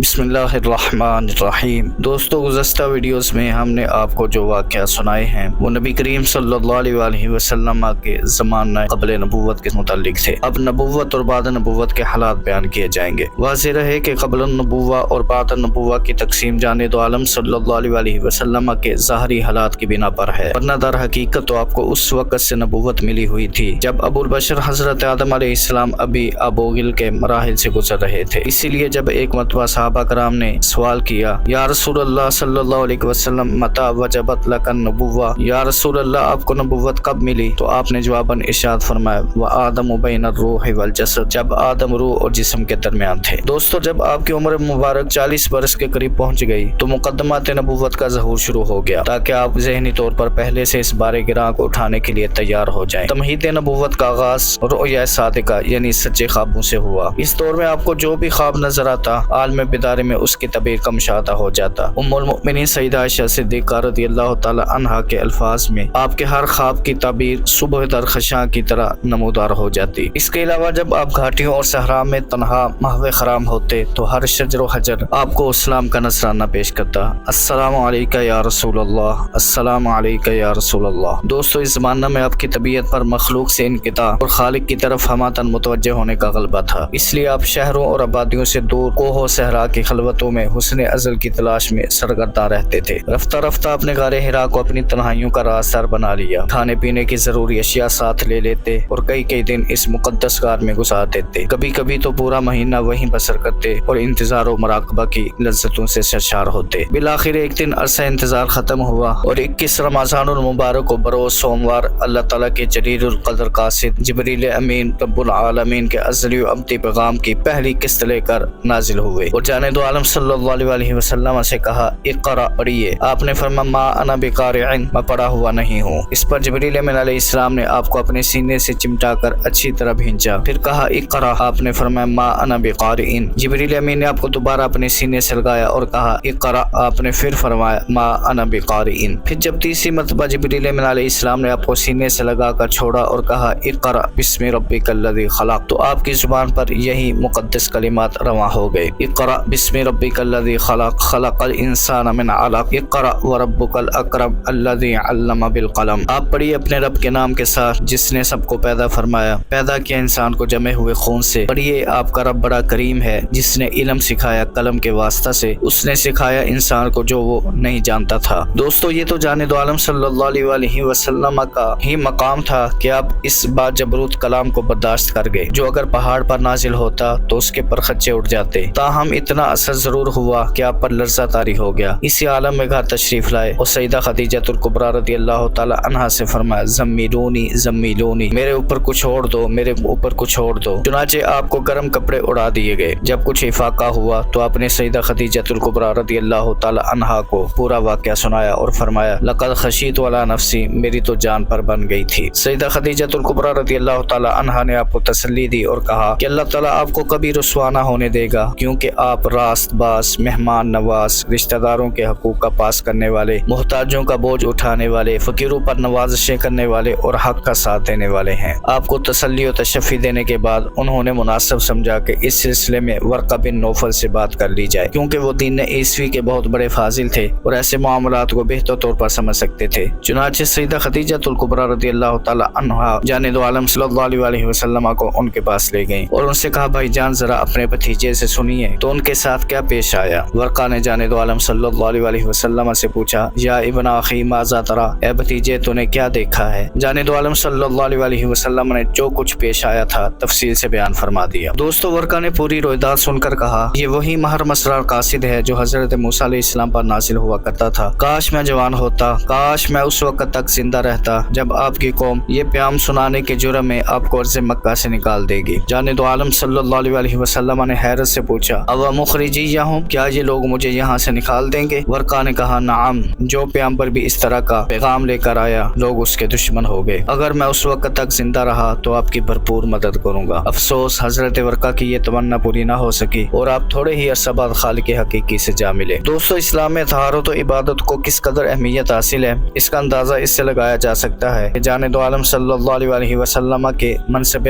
بسم اللہ الرحمن الرحیم۔ دوستو، گزشتہ ویڈیوز میں ہم نے آپ کو جو واقعہ سنائے ہیں وہ نبی کریم صلی اللہ علیہ وسلم کے زمانہ قبل نبوت کے متعلق تھے۔ اب نبوت اور بعد نبوت کے حالات بیان کیے جائیں گے۔ واضح رہے کہ قبل النبوہ اور بعد النبوہ کی تقسیم جانب عالم صلی اللہ علیہ وسلم کے ظاہری حالات کی بنا پر ہے، ورنہ در حقیقت تو آپ کو اس وقت سے نبوت ملی ہوئی تھی جب ابو البشر حضرت آدم علیہ السلام ابی ابوگل کے مراحل سے گزر رہے تھے۔ اسی لیے جب ایک مرتبہ صحابہ کرام نے سوال کیا، یا رسول اللہ صلی اللہ علیہ وسلم متى وجبت لک النبوہ، یا رسول اللہ آپ کو نبوت کب ملی؟ تو آپ نے جواباً ارشاد فرمایا، وآدم بین الروح والجسد، جب آدم روح اور جسم کے درمیان تھے۔ دوستو، جب آپ کی عمر مبارک 40 برس کے قریب پہنچ گئی تو مقدمات نبوت کا ظہور شروع ہو گیا، تاکہ آپ ذہنی طور پر پہلے سے اس بارے گراں کو اٹھانے کے لیے تیار ہو جائیں۔ تمہید نبوت کا آغاز رؤیا صادقہ یعنی سچے خوابوں سے ہوا۔ اس دور میں آپ کو جو بھی خواب نظر آتا، عالم بیداری میں اس کی تعبیر کا مشاہدہ ہو جاتا۔ ام المؤمنین سیدہ عائشہ صدیقہ رضی اللہ تعالی عنہا کے الفاظ میں آپ کے ہر خواب کی تعبیر صبح در خشاں کی طرح نمودار ہو جاتی۔ اس کے علاوہ جب آپ گھاٹیوں اور صحرا میں تنہا محو خرام ہوتے تو ہر شجر و حجر آپ کو اسلام کا نذرانہ پیش کرتا، السلام علیکہ یا رسول اللہ، السلام علیکہ یا رسول اللہ۔ دوستو، اس زمانہ میں آپ کی طبیعت پر مخلوق سے انقطاع اور خالق کی طرف ہماتن متوجہ ہونے کا غلبہ تھا، اس لیے آپ شہروں اور آبادیوں سے دور کوہ و صحرا کی خلوتوں میں حسن ازل کی تلاش میں سرگرداں رہتے تھے۔ رفتہ رفتہ اپنے غار ہرا کو اپنی تنہائیوں کا راستہ بنا لیا، کھانے پینے کی ضروری اشیاء ساتھ لے لیتے اور کئی دن اس مقدس غار میں گزار دیتے۔ کبھی کبھی تو پورا مہینہ وہیں بسر کرتے اور انتظار و مراقبہ کی لذتوں سے سرشار ہوتے۔ بالآخر ایک دن عرصہ انتظار ختم ہوا اور 21 رمضان المبارک کو بروز سوموار اللہ تعالیٰ کے جلیل القدر قاصد جبریل امین رب العالمین کے ازلی و ابدی پیغام کی پہلی قسط لے کر نازل ہوئے اور جانب عالم صلی اللہ علیہ وسلم سے کہا، اقرأ، پڑھیے۔ آپ نے فرمایا، ما انا بقارع، میں پڑھا ہوا نہیں ہوں۔ اس پر جبریل امین علیہ السلام نے آپ کو اپنے سینے سے چمٹا کر اچھی طرح بھینچا، پھر کہا، اقرأ۔ آپ نے فرمایا، ما انا بقارع۔ جبریل امین نے آپ کو دوبارہ اپنے سینے سے لگایا اور کہا، اقرأ۔ آپ نے پھر فرمایا، ما انا بقارع۔ پھر جب تیسری مرتبہ جبریل امین علیہ السلام نے آپ کو سینے سے لگا کر چھوڑا اور کہا، اقرأ بسم ربک الذی خلق، تو آپ کی زبان پر یہی مقدس کلمات رواں ہو گئے، اقرأ بسم ربک الذی خلق، خلق الانسان من علق، اقرأ وربک الاکرم الذی علم بالقلم۔ آپ پڑھیے اپنے رب کے نام کے ساتھ جس نے سب کو پیدا فرمایا، پیدا کیا انسان کو جمے ہوئے خون سے۔ پڑھیے آپ کا رب بڑا کریم ہے جس نے علم سکھایا قلم کے واسطہ سے، اس نے سکھایا انسان کو جو وہ نہیں جانتا تھا۔ دوستو، یہ تو جانب عالم صلی اللہ علیہ وسلم کا ہی مقام تھا کہ آپ اس بات جبروت کلام کو برداشت کر گئے جو اگر پہاڑ پر نازل ہوتا تو اس کے پرخچے اٹھ جاتے۔ تاہم اتنا اثر ضرور ہوا کہ آپ پر لرزہ طاری ہو گیا۔ اسی عالم میں گھر تشریف لائے اور سیدہ خدیجہ الکبریٰ رضی اللہ تعالی عنہا سے فرمایا، زمیلونی زمیلونی، میرے اوپر کچھ اوڑھ دو، میرے اوپر کچھ اوڑھ دو۔ چنانچہ آپ کو گرم کپڑے اڑا دیے گئے۔ جب کچھ افاقہ ہوا تو آپ نے سیدہ خدیجہ الکبریٰ رضی اللہ تعالی عنہا کو پورا واقعہ سنایا اور فرمایا، لقد خشیت علی نفسی، میری تو جان پر بن گئی تھی۔ سیدہ خدیجہ الکبریٰ رضی اللہ تعالی عنہا نے آپ کو تسلی دی اور کہا کہ اللہ تعالیٰ آپ کو کبھی رسوا نہ ہونے دے گا، کیونکہ آپ راست باز، مہمان نواز، رشتہ داروں کے حقوق کا پاس کرنے والے، محتاجوں کا بوجھ اٹھانے والے، فقیروں پر نوازشیں کرنے والے اور حق کا ساتھ دینے والے ہیں۔ آپ کو تسلی و تشفی دینے کے بعد انہوں نے مناسب سمجھا کہ اس سلسلے میں ورقہ بن نوفل سے بات کر لی جائے، کیونکہ وہ دین عیسوی کے بہت بڑے فاضل تھے اور ایسے معاملات کو بہتر طور پر سمجھ سکتے تھے۔ چنانچہ سیدہ خدیجہ الکبریٰ رضی اللہ تعالی عنہا جانب عالم صلی اللہ علیہ وسلم کو ان کے پاس لے گئیں اور ان سے کہا، بھائی جان ذرا اپنے بھتیجے سے سنیے تو ان کے ساتھ کیا پیش آیا۔ ورقہ نے جانب عالم صلی اللہ علیہ وسلم سے پوچھا، یا ابن اخی ماذا ترى، اے بھتیجے تو نے کیا دیکھا ہے؟ جانب عالم صلی اللہ علیہ وسلم نے جو کچھ پیش آیا تھا تفصیل سے بیان فرما دیا۔ دوستو، ورقہ نے پوری روایت سن کر کہا، یہ وہی مہر مسرار قاصد ہے جو حضرت موسیٰ علیہ السلام پر نازل ہوا کرتا تھا۔ کاش میں جوان ہوتا، کاش میں اس وقت تک زندہ رہتا جب آپ کی قوم یہ پیام سنانے کے جرم میں آپ کو عرض مکہ سے نکال دے گی۔ جانب عالم صلی اللہ علیہ وسلم نے حیرت سے پوچھا، او مخرجیہ ہوں، کیا یہ لوگ مجھے یہاں سے نکال دیں گے؟ ورقہ نے کہا، نعم، جو پیغمبر بھی اس طرح کا پیغام لے کر آیا لوگ اس کے دشمن ہو گئے۔ اگر میں اس وقت تک زندہ رہا تو آپ کی بھرپور مدد کروں گا۔ افسوس حضرت ورقہ کی یہ تمنا پوری نہ ہو سکی اور آپ تھوڑے ہی عرصہ بعد خالق حقیقی سے جا ملے۔ دوستو، اسلام میں طہارت و عبادت کو کس قدر اہمیت حاصل ہے اس کا اندازہ اس سے لگایا جا سکتا ہے کہ جانب عالم صلی اللہ علیہ وسلم کے منصب